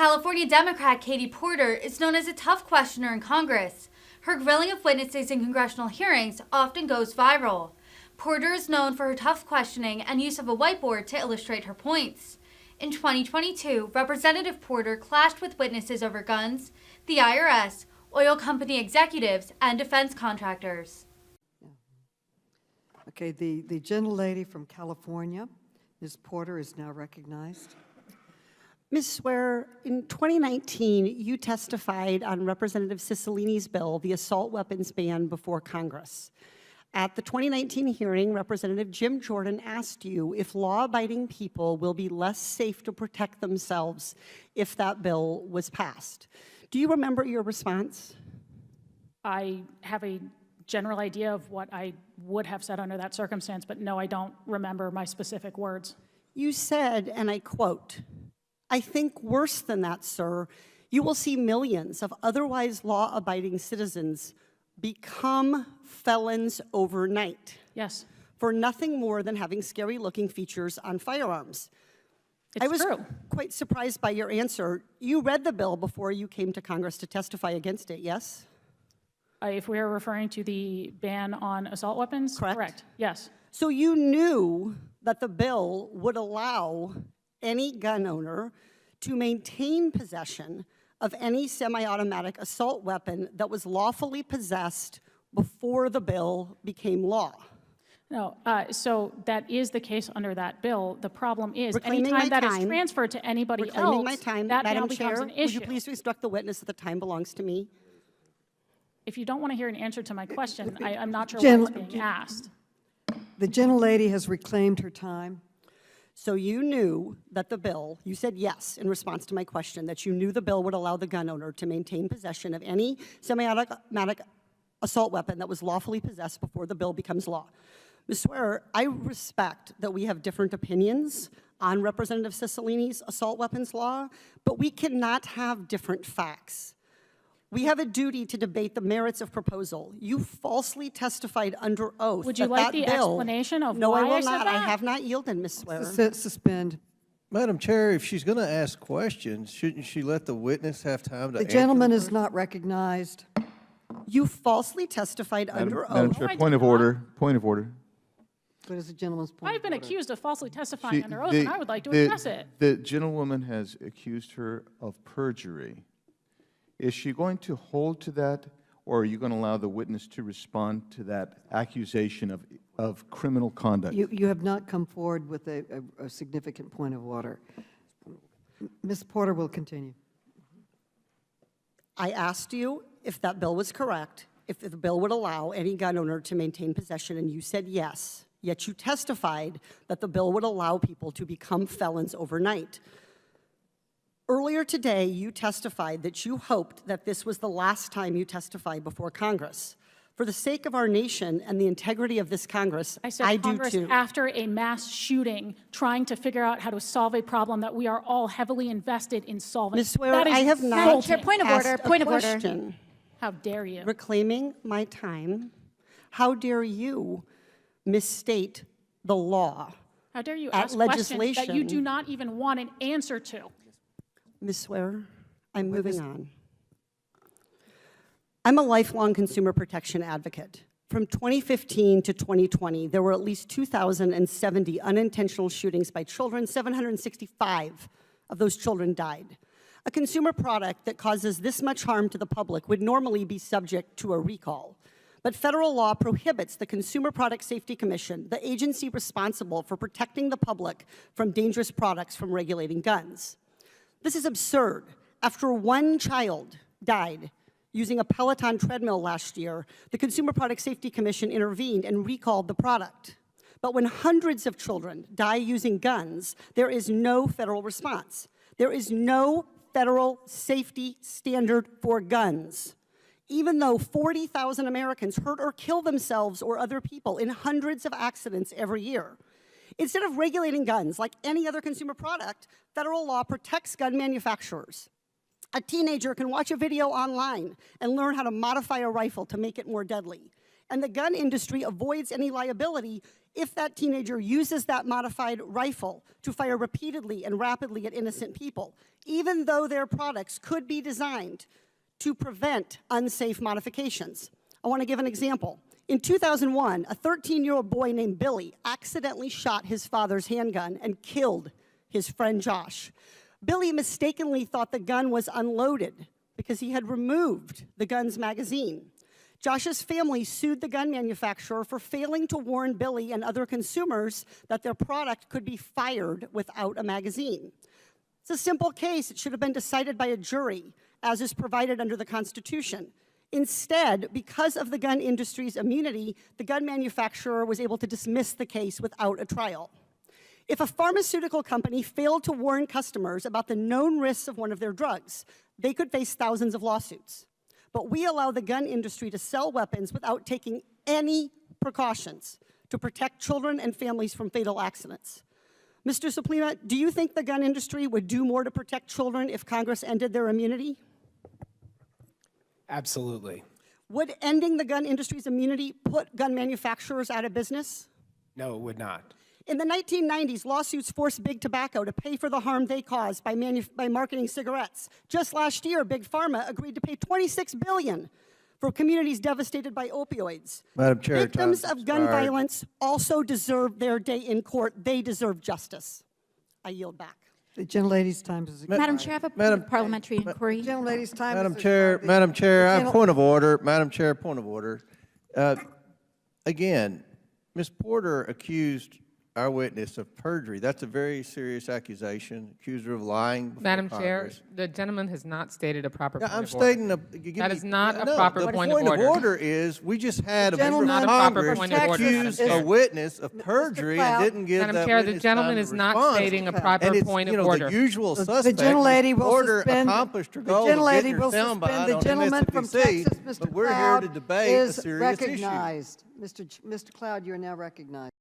California Democrat Katie Porter is known as a tough questioner in Congress. Her grilling of witnesses in congressional hearings often goes viral. Porter is known for her tough questioning and use of a whiteboard to illustrate her points. In 2022, Representative Porter clashed with witnesses over guns, the IRS, oil company executives, and defense contractors. Okay, the gentlelady from California, Ms. Porter, is now recognized. Ms. Swear, in 2019, you testified on Representative Cicilline's bill, the assault weapons ban, before Congress. At the 2019 hearing, Representative Jim Jordan asked you if law-abiding people will be less safe to protect themselves if that bill was passed. Do you remember your response? I have a general idea of what I would have said under that circumstance, but no, I don't remember my specific words. You said, and I quote, "I think worse than that, sir, you will see millions of otherwise law-abiding citizens become felons overnight." Yes. For nothing more than having scary-looking features on firearms. It's I was true. quite surprised by your answer. You read the bill before you came to Congress to testify against it, yes? If we are referring to the ban on assault weapons? Correct. Yes. So you knew that the bill would allow any gun owner to maintain possession of any semi-automatic assault weapon that was lawfully possessed before the bill became law. No, so that is the case under that bill. The problem is, Reclaiming anytime my that is time. transferred to anybody Reclaiming else, my time, that now Madam becomes Chair, an would issue. you please instruct the witness that the time belongs to me? If you don't want to hear an answer to my question, I'm not sure Jen- why it's being asked. The gentlelady has reclaimed her time. So you knew that the bill, you said yes in response to my question, that you knew the bill would allow the gun owner to maintain possession of any semi-automatic assault weapon that was lawfully possessed before the bill becomes law. Ms. Swearer, I respect that we have different opinions on Representative Cicilline's assault weapons law, but we cannot have different facts. We have a duty to debate the merits of proposal. You falsely testified under oath. Would you that like that the bill, explanation of no, why I will I said not. that? I have not yielded, Ms. Swearer. Suspend. Madam Chair, if she's going to ask questions, shouldn't she let the witness have time to The answer? gentleman is not recognized. You falsely testified under Madam oath. Chair, No, I point did of not. order. Point of order. What is the gentleman's point? I've been of order? accused of falsely testifying She- under oath, the- and I would like to the- address it. The gentlewoman has accused her of perjury. Is she going to hold to that, or are you going to allow the witness to respond to that accusation of criminal conduct? You have not come forward with a significant point of order. Ms. Porter will continue. I asked you if that bill was correct, if the bill would allow any gun owner to maintain possession, and you said yes. Yet you testified that the bill would allow people to become felons overnight. Earlier today, you testified that you hoped that this was the last time you testified before Congress. For the sake of our nation and the integrity of this Congress, I said I do Congress too. after a mass shooting, trying to figure out how to solve a problem that we are all heavily invested in solving. Ms. Swear, That is I have not insulting. Chair, point of order, asked a point of order. question. How dare you? Reclaiming my time. How dare you misstate the law? How dare you at ask questions that you legislation- do not even want an answer to? Ms. Swearer, I'm moving on. I'm a lifelong consumer protection advocate. From 2015 to 2020, there were at least 2,070 unintentional shootings by children. 765 of those children died. A consumer product that causes this much harm to the public would normally be subject to a recall. But federal law prohibits the Consumer Product Safety Commission, the agency responsible for protecting the public from dangerous products from regulating guns. This is absurd. After one child died using a Peloton treadmill last year, the Consumer Product Safety Commission intervened and recalled the product. But when hundreds of children die using guns, there is no federal response. There is no federal safety standard for guns. Even though 40,000 Americans hurt or kill themselves or other people in hundreds of accidents every year. Instead of regulating guns like any other consumer product, federal law protects gun manufacturers. A teenager can watch a video online and learn how to modify a rifle to make it more deadly. And the gun industry avoids any liability if that teenager uses that modified rifle to fire repeatedly and rapidly at innocent people, even though their products could be designed to prevent unsafe modifications. I want to give an example. In 2001, a 13-year-old boy named Billy accidentally shot his father's handgun and killed his friend Josh. Billy mistakenly thought the gun was unloaded because he had removed the gun's magazine. Josh's family sued the gun manufacturer for failing to warn Billy and other consumers that their product could be fired without a magazine. It's a simple case. It should have been decided by a jury, as is provided under the Constitution. Instead, because of the gun industry's immunity, the gun manufacturer was able to dismiss the case without a trial. If a pharmaceutical company failed to warn customers about the known risks of one of their drugs, they could face thousands of lawsuits. But we allow the gun industry to sell weapons without taking any precautions to protect children and families from fatal accidents. Mr. Suplina, do you think the gun industry would do more to protect children if Congress ended their immunity? Absolutely. Would ending the gun industry's immunity put gun manufacturers out of business? No, it would not. In the 1990s, lawsuits forced Big Tobacco to pay for the harm they caused by marketing cigarettes. Just last year, Big Pharma agreed to pay $26 billion for communities devastated by opioids. Madam Chair, Victims time's of gun expired. violence also deserve their day in court. They deserve justice. I yield back. The gentlelady's time is expired. Madam Chair, I have a Madam- parliamentary inquiry. Gentlelady's time Madam is Chair, expired. Madam Chair, I have Gentle- point of order. Madam Chair, point of order. Again, Ms. Porter accused our witness of perjury. That's a very serious accusation. Accused her of lying before Madam Chair, Congress. the gentleman has not stated a proper No, point I'm of order. stating That is not a proper the point of point order. of order is we just had a member Gentleman, of Not a proper Congress point of order, Madam accuse Chair. a witness of perjury and Cloud. didn't give Madam that Chair, the witness gentleman time is to not respond. stating a Cloud. proper And it's, point you of know, order. the usual The suspect. gentlelady Ms. will Porter suspend. accomplished her The goal of getting gentlelady her will soundbite suspend. The on gentleman from MSNBC, Texas, Mr. but we're Cloud, here to debate a is serious issue. recognized. Mr. Cloud, you are now recognized.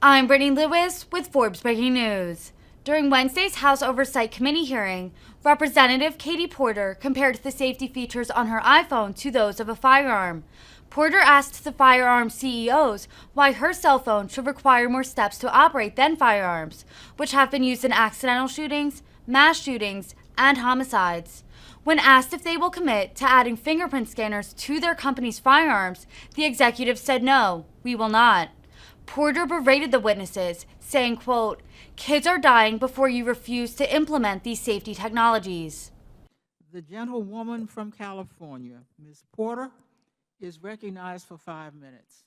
I'm Brittany Lewis with Forbes Breaking News. During Wednesday's House Oversight Committee hearing, Representative Katie Porter compared the safety features on her iPhone to those of a firearm. Porter asked the firearm CEOs why her cell phone should require more steps to operate than firearms, which have been used in accidental shootings, mass shootings, and homicides. When asked if they will commit to adding fingerprint scanners to their company's firearms, the executive said no, we will not. Porter berated the witnesses, saying, quote, "Kids are dying before you refuse to implement these safety technologies." The gentlewoman from California, Ms. Porter, is recognized for 5 minutes.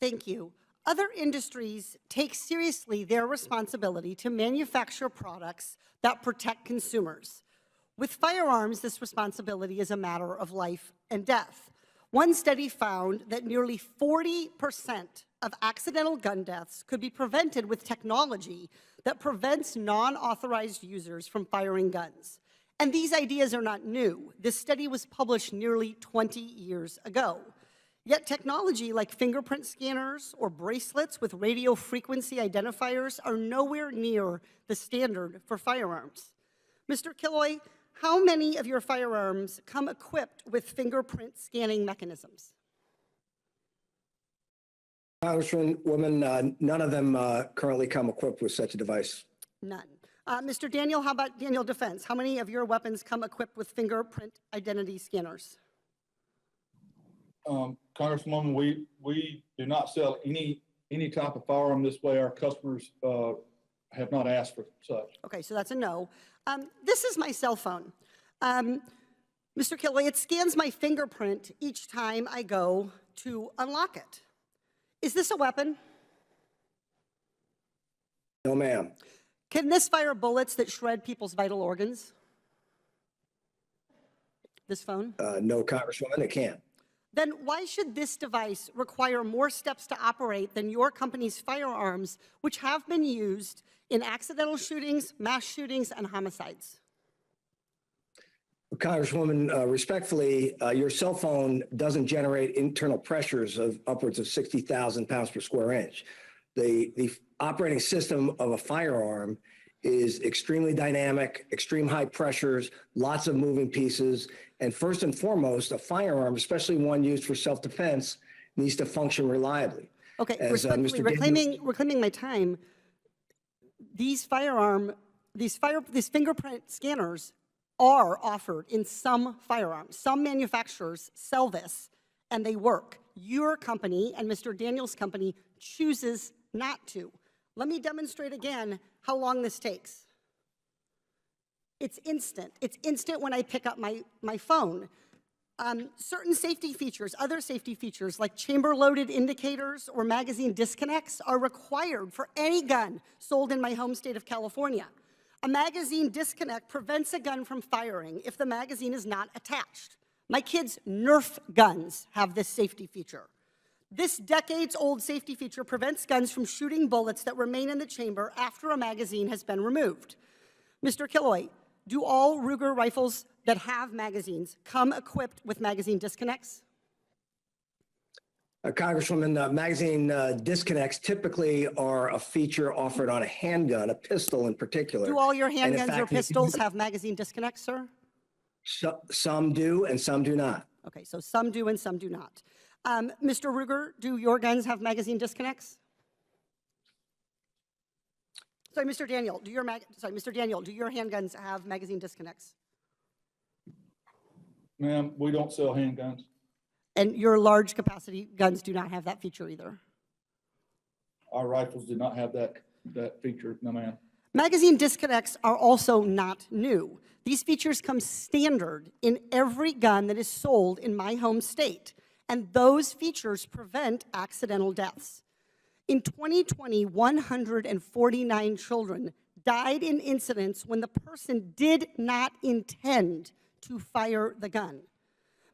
Thank you. Other industries take seriously their responsibility to manufacture products that protect consumers. With firearms, this responsibility is a matter of life and death. One study found that nearly 40% of accidental gun deaths could be prevented with technology that prevents non-authorized users from firing guns. And these ideas are not new. This study was published nearly 20 years ago. Yet technology like fingerprint scanners or bracelets with radio frequency identifiers are nowhere near the standard for firearms. Mr. Killoy, how many of your firearms come equipped with fingerprint scanning mechanisms? Congresswoman, none of them currently come equipped with such a device. None. Mr. Daniel, how about Daniel Defense? How many of your weapons come equipped with fingerprint identity scanners? Congresswoman, we do not sell any type of firearm this way. Our customers have not asked for such. Okay, so that's a no. This is my cell phone. Mr. Killoy, it scans my fingerprint each time I go to unlock it. Is this a weapon? No, ma'am. Can this fire bullets that shred people's vital organs? This phone? No, Congresswoman, it can't. Then why should this device require more steps to operate than your company's firearms, which have been used in accidental shootings, mass shootings, and homicides? Congresswoman, respectfully, your cell phone doesn't generate internal pressures of upwards of 60,000 pounds per square inch. The operating system of a firearm is extremely dynamic, extreme high pressures, lots of moving pieces. And first and foremost, a firearm, especially one used for self-defense, needs to function reliably. Okay, As, respectfully, Mr. reclaiming my time, these fingerprint scanners are offered in some firearms. Some manufacturers sell this, and they work. Your company and Mr. Daniels' company chooses not to. Let me demonstrate again how long this takes. It's instant. It's instant when I pick up my phone. Certain safety features, other safety features like chamber-loaded indicators or magazine disconnects are required for any gun sold in my home state of California. A magazine disconnect prevents a gun from firing if the magazine is not attached. My kids' Nerf guns have this safety feature. This decades-old safety feature prevents guns from shooting bullets that remain in the chamber after a magazine has been removed. Mr. Killoy, do all Ruger rifles that have magazines come equipped with magazine disconnects? Congresswoman, magazine disconnects typically are a feature offered on a handgun, a pistol in particular. Do all your And in handguns or fact, pistols have magazine disconnects, sir? Some do and some do not. Okay, so some do and some do not. Mr. Ruger, do your guns have magazine disconnects? Sorry, Mr. Daniel, Mr. Daniel, do your handguns have magazine disconnects? Ma'am, we don't sell handguns. And your large capacity guns do not have that feature either? Our rifles do not have that feature, no ma'am. Magazine disconnects are also not new. These features come standard in every gun that is sold in my home state, and those features prevent accidental deaths. In 2020, 149 children died in incidents when the person did not intend to fire the gun.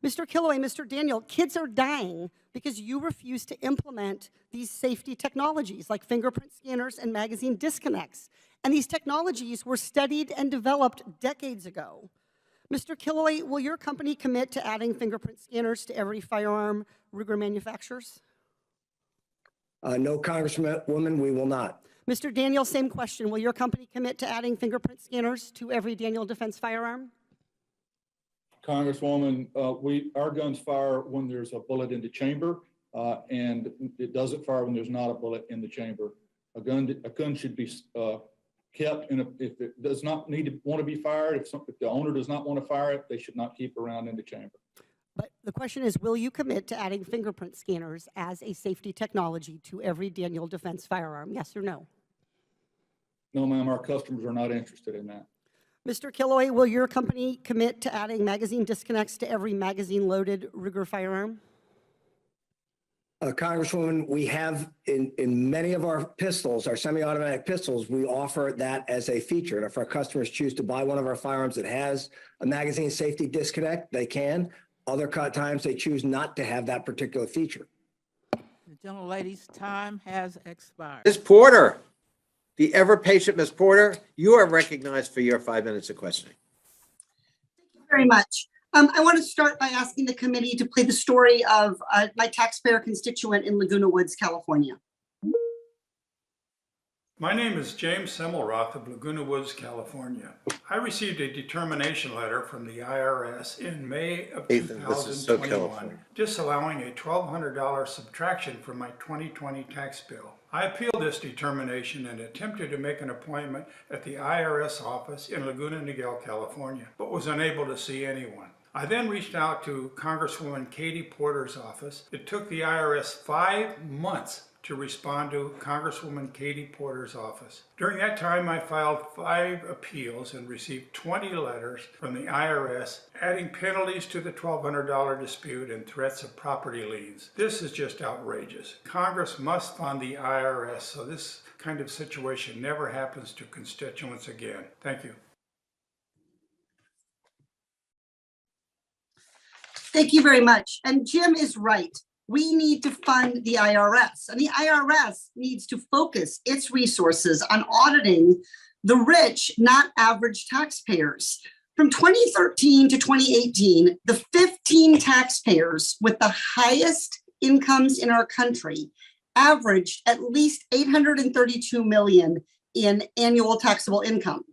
Mr. Killoy, Mr. Daniel, kids are dying because you refuse to implement these safety technologies like fingerprint scanners and magazine disconnects. And these technologies were studied and developed decades ago. Mr. Killoy, will your company commit to adding fingerprint scanners to every firearm Ruger manufactures? No, Congresswoman, we will not. Mr. Daniel, same question. Will your company commit to adding fingerprint scanners to every Daniel Defense firearm? Congresswoman, our guns fire when there's a bullet in the chamber, and it doesn't fire when there's not a bullet in the chamber. A gun should be kept, and if it does not want to be fired, if the owner does not want to fire it, they should not keep around in the chamber. But the question is, will you commit to adding fingerprint scanners as a safety technology to every Daniel Defense firearm? Yes or no? No, ma'am, our customers are not interested in that. Mr. Killoy, will your company commit to adding magazine disconnects to every magazine-loaded Ruger firearm? Congresswoman, we have in many of our pistols, our semi-automatic pistols, we offer that as a feature. And if our customers choose to buy one of our firearms that has a magazine safety disconnect, they can. Other times they choose not to have that particular feature. The gentlelady's time has expired. Ms. Porter, the ever-patient Ms. Porter, you are recognized for your 5 minutes of questioning. Thank you very much. I want to start by asking the committee to play the story of my taxpayer constituent in Laguna Woods, California. My name is James Semmelroth of Laguna Woods, California. I received a determination letter from the IRS in May of 2021, disallowing a $1,200 subtraction from my 2020 tax bill. I appealed this determination and attempted to make an appointment at the IRS office in Laguna Niguel, California, but was unable to see anyone. I then reached out to Congresswoman Katie Porter's office. It took the IRS 5 months to respond to Congresswoman Katie Porter's office. During that time, I filed 5 appeals and received 20 letters from the IRS, adding penalties to the $1,200 dispute and threats of property liens. This is just outrageous. Congress must fund the IRS so this kind of situation never happens to constituents again. Thank you. Thank you very much. And Jim is right. We need to fund the IRS, and the IRS needs to focus its resources on auditing the rich, not average taxpayers. From 2013 to 2018, the 15 taxpayers with the highest incomes in our country averaged at least $832 million in annual taxable income.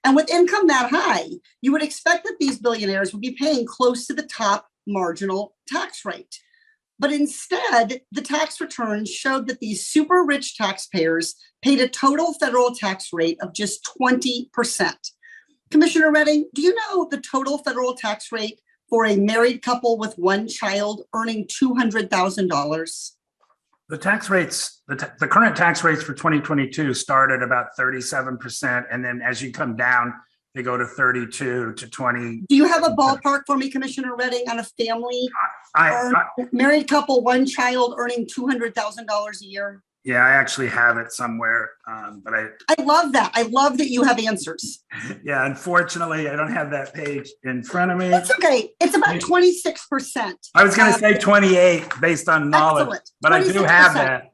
And with income that high, you would expect that these billionaires would be paying close to the top marginal tax rate. But instead, the tax returns showed that these super rich taxpayers paid a total federal tax rate of just 20%. Commissioner Redding, do you know the total federal tax rate for a married couple with one child earning $200,000? The tax rates, the current tax rates for 2022 start at about 37%, and then as you come down, they go to 32 to 20. Do you have a ballpark for me, Commissioner Redding, on a family, married couple, one child earning $200,000 a year? Yeah, I actually have it somewhere, but I love that. I love that you have answers. Yeah, unfortunately, I don't have that page in front of me. That's okay. It's about 26%. I was going to say 28 based on knowledge, Excellent. but I do have that.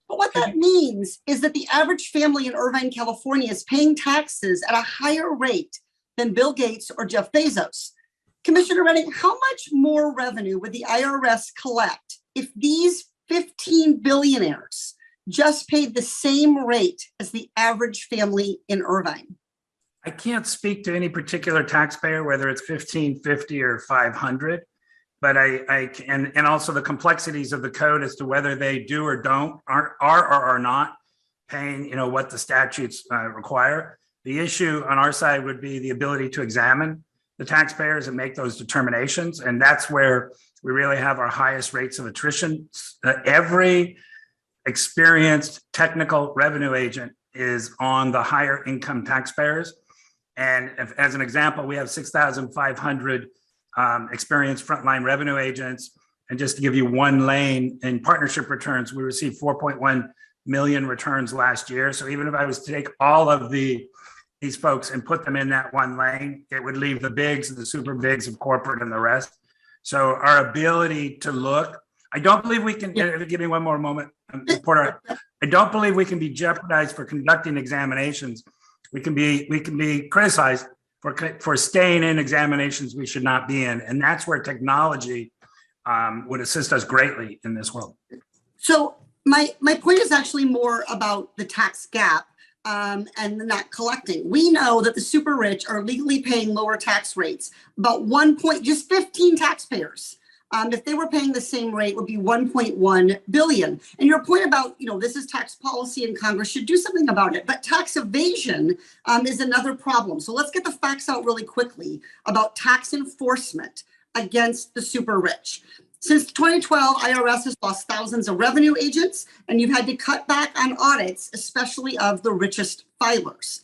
But what that means is that the average family in Irvine, California is paying taxes at a higher rate than Bill Gates or Jeff Bezos. Commissioner Redding, how much more revenue would the IRS collect if these 15 billionaires just paid the same rate as the average family in Irvine? I can't speak to any particular taxpayer, whether it's 1550 or 500, but I can, and also the complexities of the code as to whether they do or don't, are or are not paying, what the statutes require. The issue on our side would be the ability to examine the taxpayers and make those determinations. And that's where we really have our highest rates of attrition. Every experienced technical revenue agent is on the higher income taxpayers. And as an example, we have 6,500 experienced frontline revenue agents. And just to give you one lane in partnership returns, we received 4.1 million returns last year. So even if I was to take all of these folks and put them in that one lane, it would leave the bigs and the super bigs of corporate and the rest. So our ability to look, I don't believe we can, give me one more moment, Porter. I don't believe we can be jeopardized for conducting examinations. We can be criticized for staying in examinations we should not be in. And that's where technology would assist us greatly in this world. So my point is actually more about the tax gap and not collecting. We know that the super rich are legally paying lower tax rates. About just 15 taxpayers, if they were paying the same rate, would be 1.1 billion. And your point about, this is tax policy and Congress should do something about it. But tax evasion is another problem. So let's get the facts out really quickly about tax enforcement against the super rich. Since 2012, IRS has lost thousands of revenue agents, and you've had to cut back on audits, especially of the richest filers.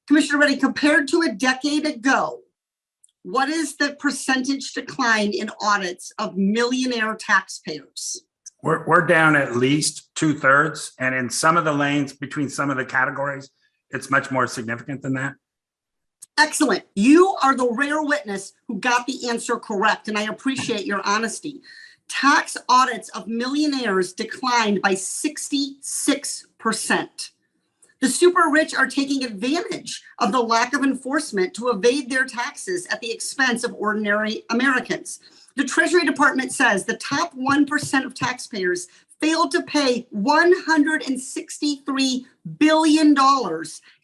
Commissioner Reddy, compared to a decade ago, what is the percentage decline in audits of millionaire taxpayers? We're down at least 2/3, and in some of the lanes between some of the categories, it's much more significant than that. Excellent. You are the rare witness who got the answer correct, and I appreciate your honesty. Tax audits of millionaires declined by 66%. The super rich are taking advantage of the lack of enforcement to evade their taxes at the expense of ordinary Americans. The Treasury Department says the top 1% of taxpayers failed to pay $163 billion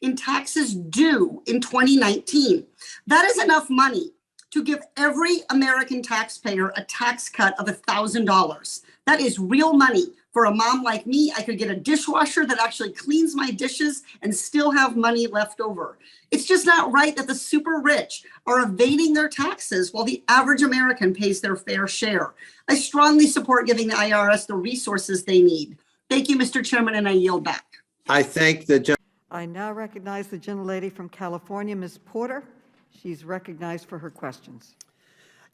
in taxes due in 2019. That is enough money to give every American taxpayer a tax cut of $1,000. That is real money. For a mom like me, I could get a dishwasher that actually cleans my dishes and still have money left over. It's just not right that the super rich are evading their taxes while the average American pays their fair share. I strongly support giving the IRS the resources they need. Thank you, Mr. Chairman, and I yield back. I thank the I now recognize the gentlelady from California, Ms. Porter. She's recognized for her questions.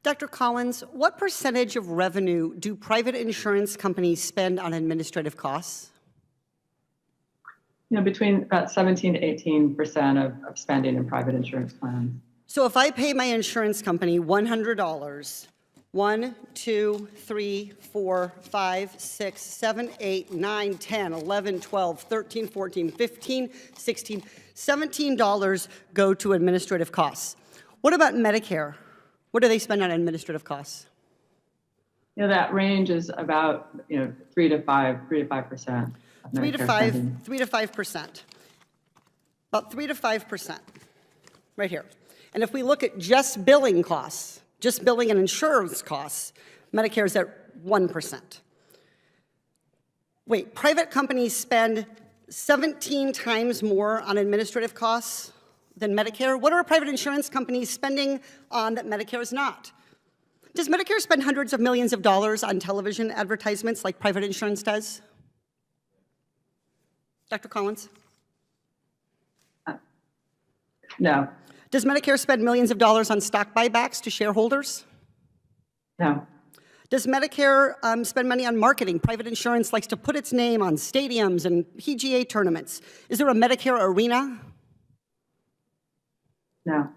Dr. Collins, what percentage of revenue do private insurance companies spend on administrative costs? Between about 17 to 18% of spending in private insurance plans. So if I pay my insurance company $100, 1, 2, 3, 4, 5, 6, 7, 8, 9, 10, 11, 12, 13, 14, 15, 16, $17 go to administrative costs. What about Medicare? What do they spend on administrative costs? That range is about 3 to 5%. 3 to 5%. about 3 to 5%, right here. And if we look at just billing costs, just billing and insurance costs, Medicare is at 1%. Wait, private companies spend 17 times more on administrative costs than Medicare? What are private insurance companies spending on that Medicare is not? Does Medicare spend hundreds of millions of dollars on television advertisements like private insurance does? Dr. Collins? No. Does Medicare spend millions of dollars on stock buybacks to shareholders? No. Does Medicare spend money on marketing? Private insurance likes to put its name on stadiums and PGA tournaments. Is there a Medicare arena? No.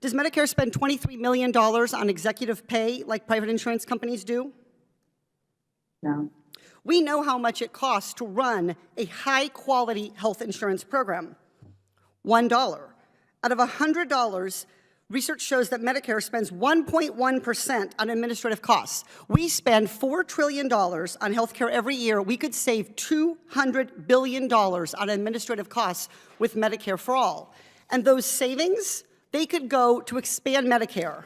Does Medicare spend $23 million on executive pay like private insurance companies do? No. We know how much it costs to run a high-quality health insurance program. $1. Out of $100, research shows that Medicare spends 1.1% on administrative costs. We spend $4 trillion on healthcare every year. We could save $200 billion on administrative costs with Medicare for All. And those savings, they could go to expand Medicare.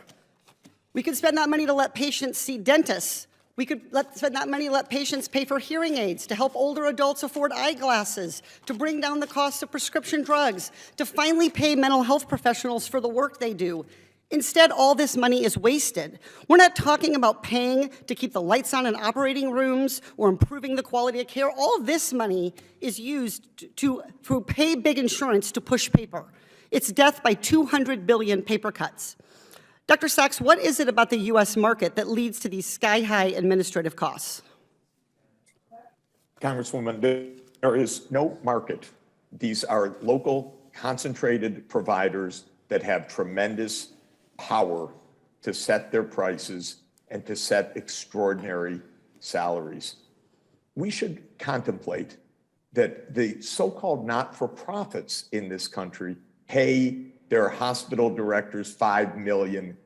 We could spend that money to let patients see dentists. We could spend that money to let patients pay for hearing aids, to help older adults afford eyeglasses, to bring down the cost of prescription drugs, to finally pay mental health professionals for the work they do. Instead, all this money is wasted. We're not talking about paying to keep the lights on in operating rooms or improving the quality of care. All of this money is used to pay big insurance to push paper. It's death by 200 billion paper cuts. Dr. Sachs, what is it about the U.S. market that leads to these sky-high administrative costs? Congresswoman, there is no market. These are local, concentrated providers that have tremendous power to set their prices and to set extraordinary salaries. We should contemplate that the so-called not-for-profits in this country pay their hospital directors $5 million.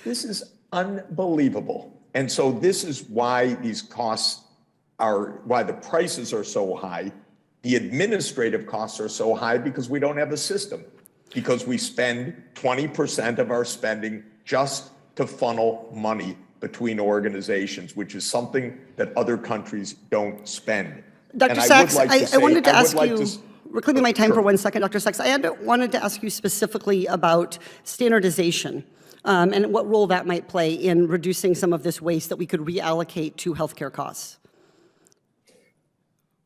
This is unbelievable. And so this is why these costs are, why the prices are so high. The administrative costs are so high because we don't have a system, because we spend 20% of our spending just to funnel money between organizations, which is something that other countries don't spend. Dr. Sachs, I wanted to ask you, reclaiming my time for 1 second, Dr. Sachs, I wanted to ask you specifically about standardization and what role that might play in reducing some of this waste that we could reallocate to healthcare costs.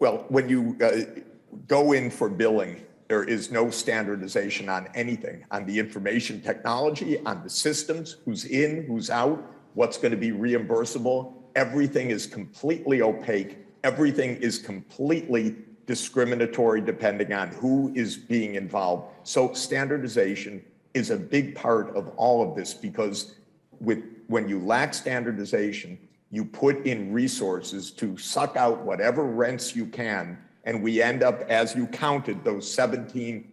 Well, when you go in for billing, there is no standardization on anything, on the information technology, on the systems, who's in, who's out, what's going to be reimbursable. Everything is completely opaque. Everything is completely discriminatory depending on who is being involved. So standardization is a big part of all of this, because when you lack standardization, you put in resources to suck out whatever rents you can, and we end up, as you counted, those $17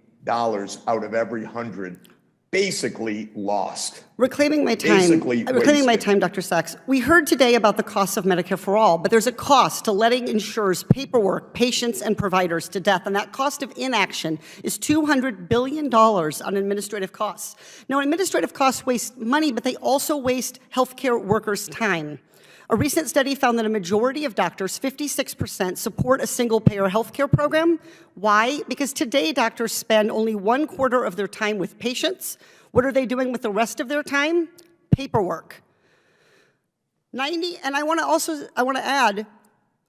out of every 100 basically lost. Reclaiming my time, Dr. Sachs. We heard today about the cost of Medicare for All, but there's a cost to letting insurers paperwork patients and providers to death, and that cost of inaction is $200 billion on administrative costs. Now, administrative costs waste money, but they also waste healthcare workers' time. A recent study found that a majority of doctors, 56%, support a single-payer healthcare program. Why? Because today doctors spend only 1/4 of their time with patients. What are they doing with the rest of their time? Paperwork. And I want to add,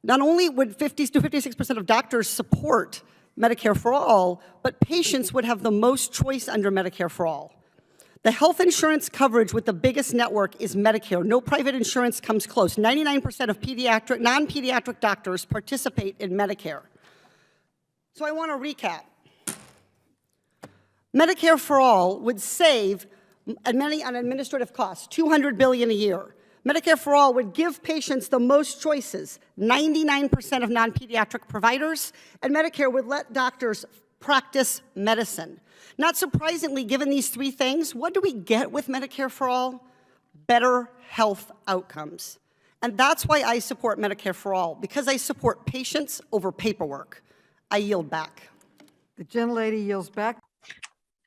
not only would 50 to 56% of doctors support Medicare for All, but patients would have the most choice under Medicare for All. The health insurance coverage with the biggest network is Medicare. No private insurance comes close. 99% of non-pediatric doctors participate in Medicare. So I want to recap. Medicare for All would save money on administrative costs, $200 billion a year. Medicare for All would give patients the most choices, 99% of non-pediatric providers, and Medicare would let doctors practice medicine. Not surprisingly, given these three things, what do we get with Medicare for All? Better health outcomes. And that's why I support Medicare for All, because I support patients over paperwork. I yield back. The gentlelady yields back.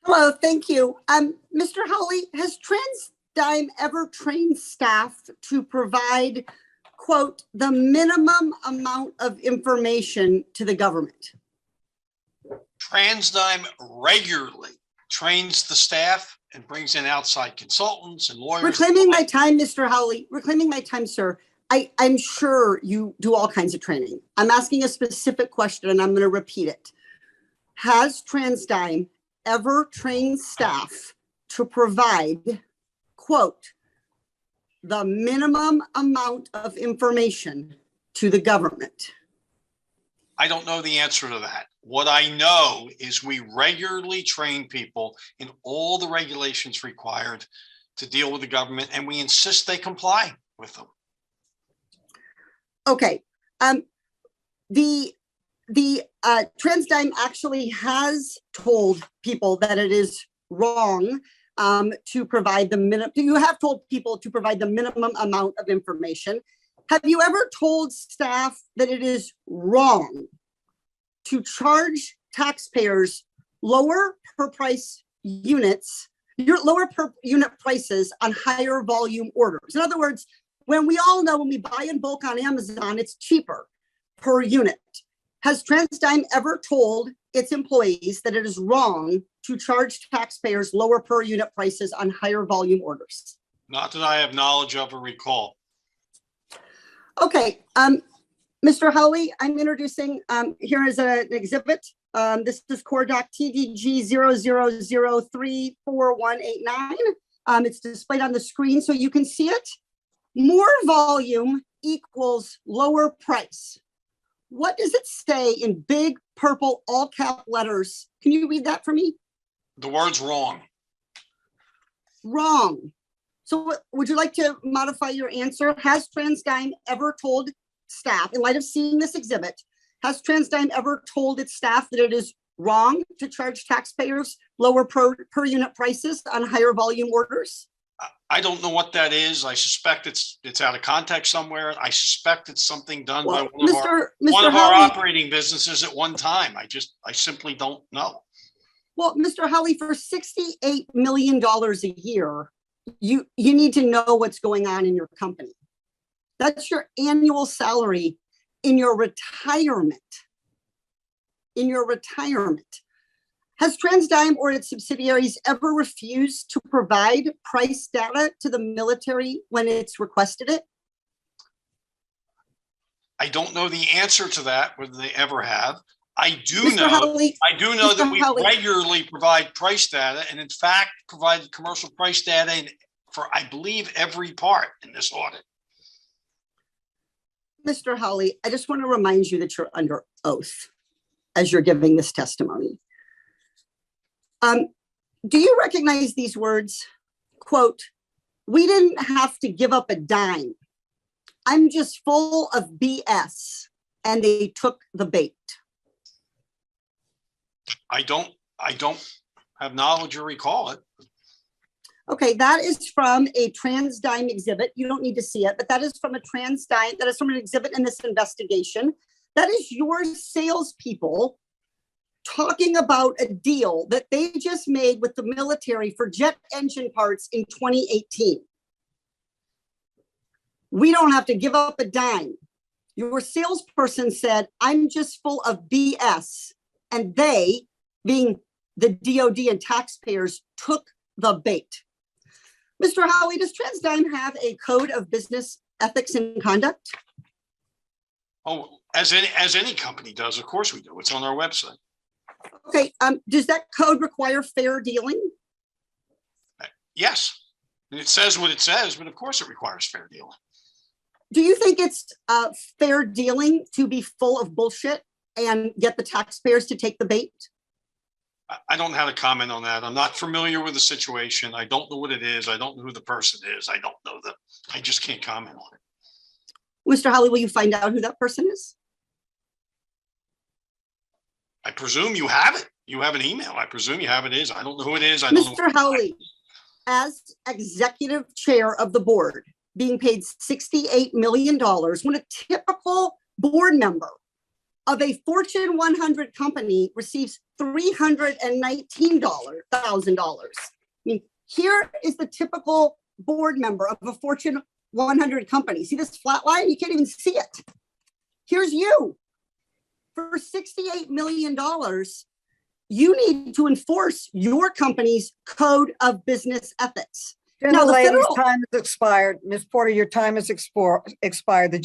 Hello, thank you. Mr. Howley, has TransDigm ever trained staff to provide, quote, the minimum amount of information to the government? TransDigm regularly trains the staff and brings in outside consultants and lawyers. Reclaiming my time, Mr. Howley, reclaiming my time, sir. I'm sure you do all kinds of training. I'm asking a specific question and I'm going to repeat it. Has TransDigm ever trained staff to provide, quote, the minimum amount of information to the government? I don't know the answer to that. What I know is we regularly train people in all the regulations required to deal with the government, and we insist they comply with them. Okay. The TransDigm actually has told people that it is wrong to provide the minimum. You have told people to provide the minimum amount of information. Have you ever told staff that it is wrong to charge taxpayers lower per unit prices on higher volume orders? In other words, when we all know when we buy in bulk on Amazon, it's cheaper per unit. Has TransDigm ever told its employees that it is wrong to charge taxpayers lower per unit prices on higher volume orders? Not that I have knowledge of or recall. Okay, Mr. Howley, I'm introducing, here is an exhibit. This is Core Doc TDG 00034189. It's displayed on the screen so you can see it. More volume equals lower price. What does it say in big purple all cap letters? Can you read that for me? The word's wrong. Wrong. So would you like to modify your answer? Has TransDigm ever told staff, in light of seeing this exhibit, has TransDigm ever told its staff that it is wrong to charge taxpayers lower per unit prices on higher volume orders? I don't know what that is. I suspect it's out of context somewhere. I suspect it's something done by one of our operating businesses at one time. I simply don't know. Well, Mr. Howley, for $68 million a year, you need to know what's going on in your company. That's your annual salary in your retirement. In your retirement. Has TransDigm or its subsidiaries ever refused to provide price data to the military when it's requested it? I don't know the answer to that, whether they ever have. I do Mr. know Howley, that we Howley. regularly provide price data, and in fact, provided commercial price data for, I believe, every part in this audit. Mr. Howley, I just want to remind you that you're under oath as you're giving this testimony. Do you recognize these words? Quote, we didn't have to give up a dime. I'm just full of BS, and they took the bait. I don't have knowledge or recall it. Okay, that is from a TransDigm exhibit. You don't need to see it, but that is from a TransDigm, that is from an exhibit in this investigation. That is your salespeople talking about a deal that they just made with the military for jet engine parts in 2018. We don't have to give up a dime. Your salesperson said, I'm just full of BS. And they, being the DOD and taxpayers, took the bait. Mr. Howley, does TransDigm have a code of business ethics and conduct? Oh, as any company does, of course we do. It's on our website. Okay, does that code require fair dealing? Yes, and it says what it says, but of course it requires fair dealing. Do you think it's fair dealing to be full of bullshit and get the taxpayers to take the bait? I don't have a comment on that. I'm not familiar with the situation. I don't know what it is. I don't know who the person is. I don't know that. I just can't comment on it. Mr. Howley, will you find out who that person is? I presume you have it. You have an email. I presume you have it. I don't know who it is. I don't know. Mr. Howley, as executive chair of the board, being paid $68 million, when a typical board member of a Fortune 100 company receives $319,000. I mean, here is the typical board member of a Fortune 100 company. See this flat line? You can't even see it. Here's you. For $68 million, you need to enforce your company's code of business ethics. Gentle lady's time has expired. Ms. Porter, your time has expired. The